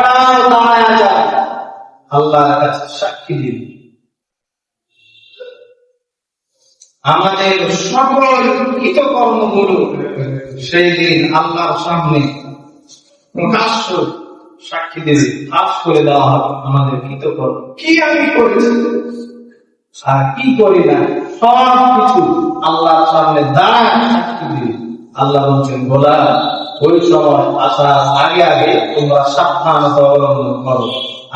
ছাড়াও দাঁড়ায় যায়, আল্লাহর কাছে সাক্ষী দিন। আমাদের সকল কৃতকর্মগুলো সেই দিন আল্লাহর সামনে প্রকাশ্য সাক্ষী দেবে, ফাঁস করে দেওয়া হবে আমাদের কৃতকর্ম, কি আমি করেছি আর কি করি না, সবকিছু আল্লাহর সামনে দাঁড়ায় সাক্ষী দিবে। আল্লাহ বলছেন, গোলাম, ওই সময় আসার আগে আগে তোমরা সাবধানতা অবলম্বন করো।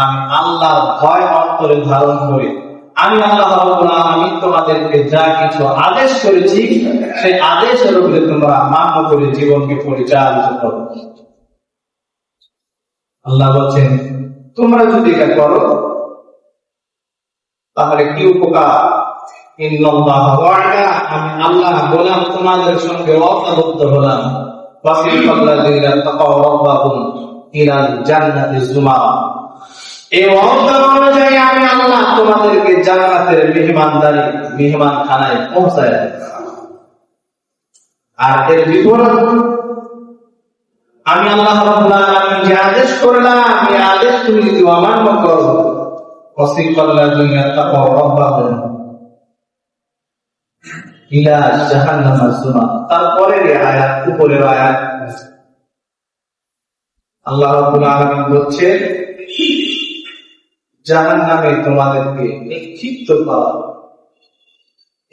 আমি আল্লাহর ভয় অন্তরে ধারণ করে আমি আল্লাহ রাব্বুল আলামিন তোমাদেরকে যা কিছু আদেশ করেছি সেই আদেশের উপরে তোমরা মান্য করে জীবনকে পরিচালিত করো। আল্লাহ বলছেন, তোমরা যদি এটা করো তাহলে কি উপকার। ইন্নাল্লাহ ওয়া'দা, আমি আল্লাহ বললাম তোমাদের সঙ্গে ওয়াদাবদ্ধ হলাম। ওয়াসিফাল্লাযিনা তাকাও রাব্বাহুম ইলাল জান্নাতি যুমারা, এই ওয়াদা অনুযায়ী আমি আল্লাহ তোমাদেরকে জান্নাতের মেহমানখানায় পৌঁছায় দেব। আর এর বিপরীত আমি আল্লাহ রাব্বুল আলামিন যে আদেশ করলাম এই আদেশ তুমি যদি অমান্য করো, ওয়াসিফাল্লাযিনা তাকাও রাব্বাহুম ইলা জাহান্নামা যুমারা, তারপরের আয়াত, উপরের আয়াত আল্লাহ রাব্বুল আলামিন বলছে জাহান্নামে তোমাদেরকে নিক্ষিপ্ত করা।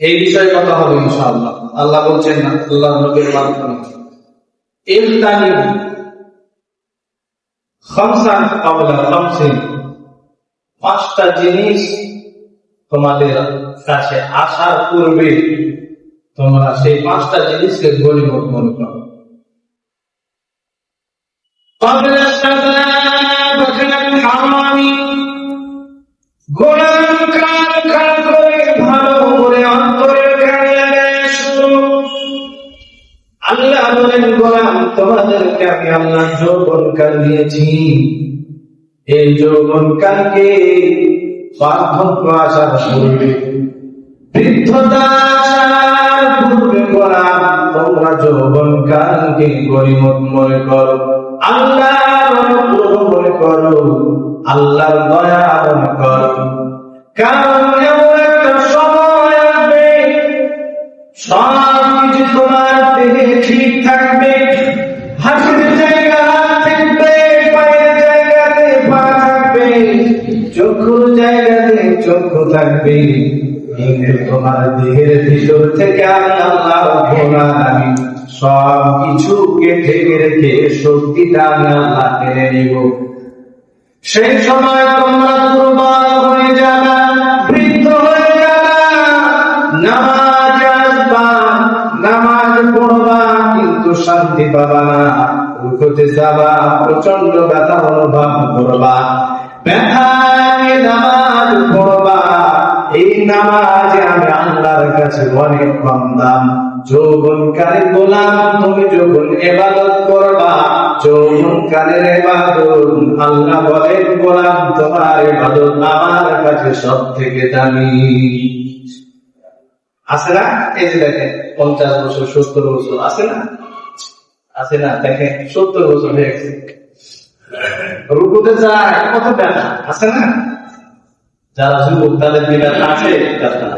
এই বিষয়ে কথা হবে ইনশাআল্লাহ। আল্লাহ বলছেন না, আল্লাহ নবীর মাধ্যমে, ইলতানিম খামসান ক্বাবলা খামসিন, পাঁচটা জিনিস তোমাদের কাছে আসার পূর্বে তোমরা সেই পাঁচটা জিনিসকে গনিমত মনে করো। ক্বাবলা সালাবাতিল হারামি, গোলাম কান খাড়া করে ভালো করে অন্তরের কানে লাগায় শুনো। আল্লাহ বলেন, গোলাম তোমাদেরকে আমি আল্লাহ যৌবনকাল দিয়েছি, এই যৌবনকালকে বার্ধক্য আসার পূর্বে, বৃদ্ধতা আসার পূর্বে গোলাম তোমরা যৌবনকালকে গনিমত মনে করো, আল্লাহর অনুগ্রহ মনে করো, আল্লাহর দয়া মনে করো। কারণ এমন একটা সময় আসবে সবকিছু তোমার দেহে ঠিক থাকবে, হাতের জায়গা হাত থাকবে, পায়ের জায়গাতে পা থাকবে, চক্ষুর জায়গাতে চক্ষু থাকবে, কিন্তু তোমার দেহের ভিতর থেকে আমি আল্লাহ রাব্বুল আলামিন সব কিছুকে ঢেকে রেখে শক্তিটা আমি আল্লাহ কেড়ে নিব। সেই সময় তোমরা দুর্বল হয়ে যাবা, বৃদ্ধ হয়ে যাবা, নামাজ আসবা, নামাজ পড়বা, কিন্তু শান্তি পাবা না, রুকুতে যাবা, প্রচন্ড ব্যথা অনুভব করবা, ব্যথায় নামাজ পড়বা। এই নামাজে আমি আল্লাহর কাছে অনেক কম দাম। যৌবনকালে গোলাম তুমি যখন ইবাদত করবা, যৌবনকালের ইবাদত আল্লাহ বলেন, গোলাম তোমার ইবাদত আমার কাছে সব থেকে দামি। আছে না? এই যে দেখেন 50 বছর 70 বছর আছে না, আছে না? দেখেন 70 বছর হয়ে গেছে, রুকুতে যায় কত ব্যথা, আছে না? যারা যুবক তাদের বিরাট আছে ব্যথা।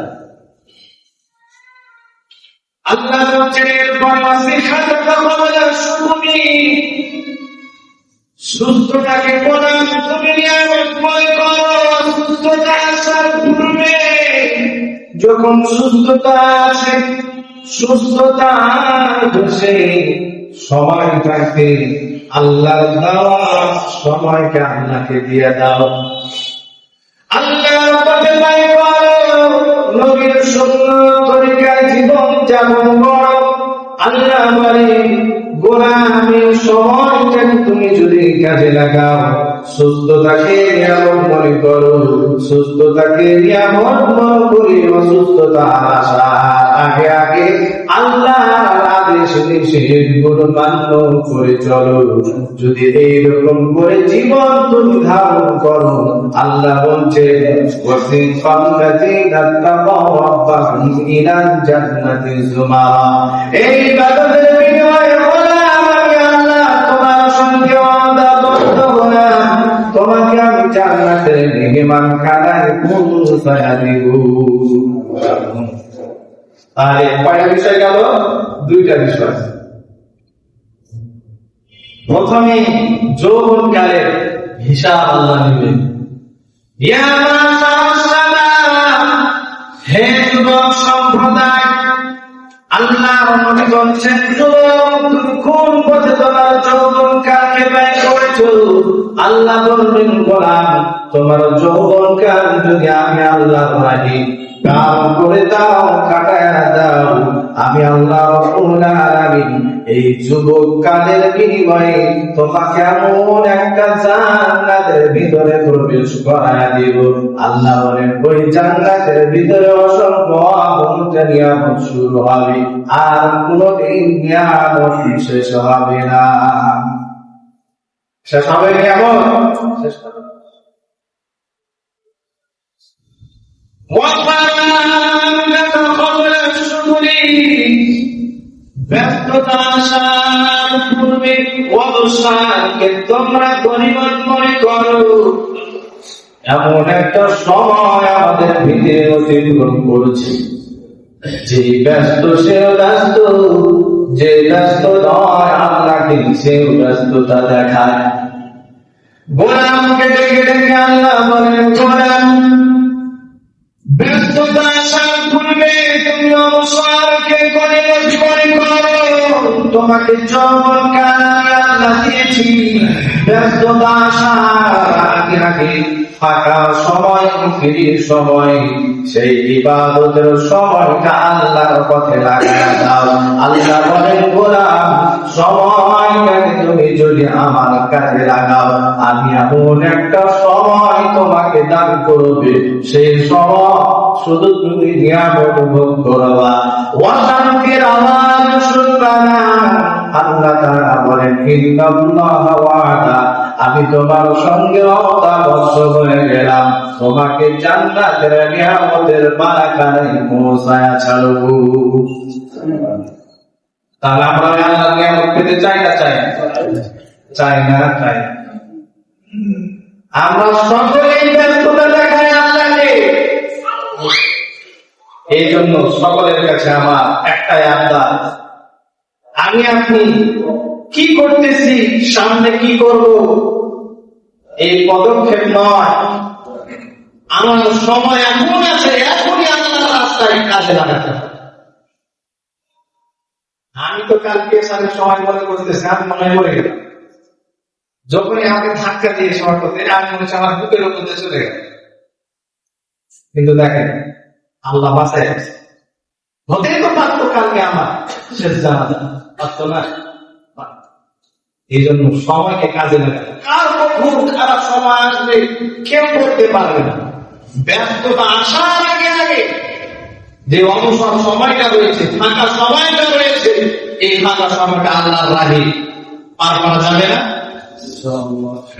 আল্লাহ বলছেন, এরপর সুস্থতাকে বলা তুমি নিয়ামত মনে করো। সুস্থতা আসার পূর্বে যখন সুস্থতা আসে, সুস্থতা বসে সময় থাকতে আল্লাহর দেওয়া সময়কে আল্লাহকে দিয়ে দাও, আল্লাহর পথে ব্যয় করো, নবীর সুন্নাত তরিকায় জীবন যাপন করো। আল্লাহ বলেন, গোলামের সময়টাকে তুমি যদি কাজে লাগাও, সুস্থতাকে নিয়ামত মনে করো, সুস্থতাকে নিয়ামত মনে করি, অসুস্থতা আসার আগে আগে আল্লাহর আদেশ নিষেধ গুলো মান্য করে চলো। যদি এইরকম করে জীবন তুমি ধারণ করো, আল্লাহ বলছেন, এই ইবাদতের বিনিময়ে গোলাম আমি আল্লাহ তোমার সঙ্গে ওয়াদাবদ্ধ হলাম, তোমাকে আমি জান্নাতের মেহমান খানায় পৌঁছায়া দিব। আরে কয়টা বিষয় গেল? দুইটা বিষয়। প্রথমে যৌবনকালের হিসাব আল্লাহ নেবেন। হে যুবক সম্প্রদায়, আল্লাহ নবী বলছেন, যুবক তুমি কোন পথে তোমার যৌবনকালকে ব্যয় করেছো? আল্লাহ বলবেন, গোলাম তোমার যৌবনকাল যদি আমি আল্লাহর রাহে কাম করে দাও, কাটায়া দাও, আমি আল্লাহ রাব্বুল আলামিন এই যুবক কালের বিনিময়ে তোমাকে এমন একটা জান্নাতের ভিতরে প্রবেশ করায়া দিব। আল্লাহ বলেন, ওই জান্নাতের ভিতরে অসংখ্য নিয়ামত শুরু হবে, আর কোনদিন নিয়ামত শেষ হবে না। শেষ হবে নিয়ামত? শেষ হবে। ব্যস্ততা আসার পূর্বে অবসানকে তোমরা গনিমত মনে করো। এমন একটা সময় আমাদের ভিতরে অতিক্রম করছে, যে ব্যস্ত সেও ব্যস্ত, যে ব্যস্ত নয় আল্লাহকে সেও ব্যস্ততা দেখায়। গোলামকে ডেকে ডেকে আল্লাহ বলেন, গোলাম ব্যস্ততা আসার পূর্বে তুমি অবসরকে গনিমত মনে করো। তোমাকে যৌবনকাল আল্লাহ দিয়েছি, ব্যস্ততা আসার আগে আগে ফাঁকা সময়, ফ্রির সময়, সেই ইবাদতের সময়টা আল্লাহর পথে লাগায়া দাও। আল্লাহ বলেন, গোলাম সময়টাকে তুমি যদি আমার কাছে লাগাও, আমি এমন একটা সময় তোমাকে দান করবে, সেই সময় শুধু তুমি নিয়ামত ভোগ করবা, অশান্তির আওয়াজ শুনবা না। আল্লাহ তাআলা বলেন, ইন্নাল্লাহ ওয়াদা, আমি তোমার সঙ্গে অদাবদ্ধ হয়ে গেলাম, তোমাকে জান্নাতের নিয়ামতের বারাকায় পৌঁছায়া ছাড়বো। তাহলে আমরা আল্লাহর নিয়ামত পেতে চাই না চাই? চাই না? চাই। আমরা সকলেই ব্যস্ততা দেখাই আল্লাহকে। এই জন্য সকলের কাছে আমার একটাই আবদার, আমি আপনি কি করতেছি, সামনে কি করব, এই পদক্ষেপ নয়। আমার সময় এখন আছে, এখনই আল্লাহর রাস্তায় কাজে লাগাতে হবে। আমি তো কালকে সাথে সময় মনে করতেছি, আমি মনে মরে গেলাম। যখনই আমাকে ধাক্কা দিয়ে সময় করতে, আমি মনে হচ্ছে আমার বুকের উপর দিয়ে চলে গেল। কিন্তু দেখেন, আল্লাহ বাঁচাই আছে। হতেই তো পারত কালকে আমার শেষ জানাজা, পারত না? এই জন্য সময়কে কাজে লাগাতে। কার কখন খারাপ সময় আসবে কেউ করতে পারবে না। ব্যস্ততা আসার আগে আগে যে অবসর সময়টা রয়েছে, ফাঁকা সময়টা রয়েছে, এই ফাঁকা সময়টা আল্লাহর রাহে পার করা যাবে না?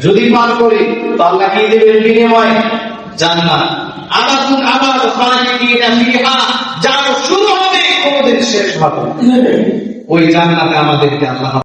যদি পার করি তো আল্লাহ কি দেবেন বিনিময়? জান্নাত। আবার খালিদিনা ফিহা, যা শুরু হবে কোনদিন শেষ হবে। ওই জান্নাতে আমাদেরকে আল্লাহ